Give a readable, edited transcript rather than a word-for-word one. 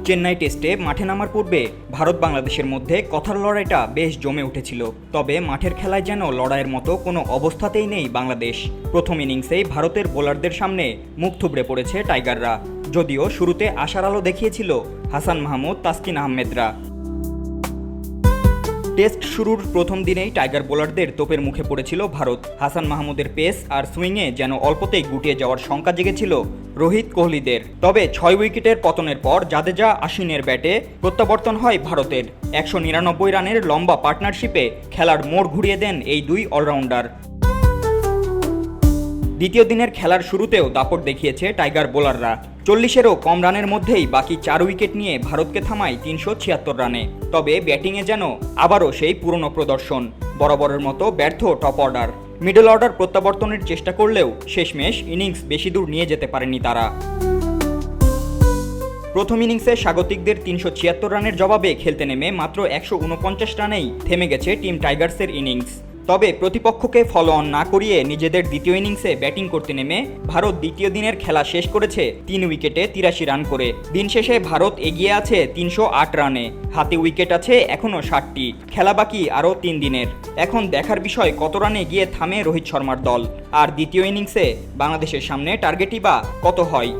চেন্নাই টেস্টে মাঠে নামার পূর্বে ভারত বাংলাদেশের মধ্যে কথার লড়াইটা বেশ জমে উঠেছিল। তবে মাঠের খেলায় যেন লড়াইয়ের মতো কোনো অবস্থাতেই নেই বাংলাদেশ। প্রথম ইনিংসেই ভারতের বোলারদের সামনে মুখ থুবড়ে পড়েছে টাইগাররা। যদিও শুরুতে আশার আলো দেখিয়েছিল হাসান মাহমুদ, তাসকিন আহমেদরা। টেস্ট শুরুর প্রথম দিনেই টাইগার বোলারদের তোপের মুখে পড়েছিল ভারত। হাসান মাহমুদের পেস আর সুইংয়ে যেন অল্পতেই গুটিয়ে যাওয়ার শঙ্কা জেগেছিল রোহিত কোহলিদের। তবে 6 উইকেটের পতনের পর জাদেজা আশ্বিনের ব্যাটে প্রত্যাবর্তন হয় ভারতের। 199 রানের লম্বা পার্টনারশিপে খেলার মোড় ঘুরিয়ে দেন এই দুই অলরাউন্ডার। দ্বিতীয় দিনের খেলার শুরুতেও দাপট দেখিয়েছে টাইগার বোলাররা। 40-এরও কম রানের মধ্যেই বাকি 4 উইকেট নিয়ে ভারতকে থামায় 376 রানে। তবে ব্যাটিংয়ে যেন আবারও সেই পুরনো প্রদর্শন, বরাবরের মতো ব্যর্থ টপ অর্ডার। মিডল অর্ডার প্রত্যাবর্তনের চেষ্টা করলেও শেষমেশ ইনিংস বেশি দূর নিয়ে যেতে পারেনি তারা। প্রথম ইনিংসে স্বাগতিকদের 376 রানের জবাবে খেলতে নেমে মাত্র 149 রানেই থেমে গেছে টিম টাইগার্সের ইনিংস। তবে প্রতিপক্ষকে ফলো অন না করিয়ে নিজেদের দ্বিতীয় ইনিংসে ব্যাটিং করতে নেমে ভারত দ্বিতীয় দিনের খেলা শেষ করেছে 3 উইকেটে 83 রান করে। দিন শেষে ভারত এগিয়ে আছে 308 রানে। হাতে উইকেট আছে এখনও 60টি। খেলা বাকি আরও 3 দিনের। এখন দেখার বিষয় কত রানে গিয়ে থামে রোহিত শর্মার দল। আর দ্বিতীয় ইনিংসে বাংলাদেশের সামনে টার্গেটই বা কত হয়।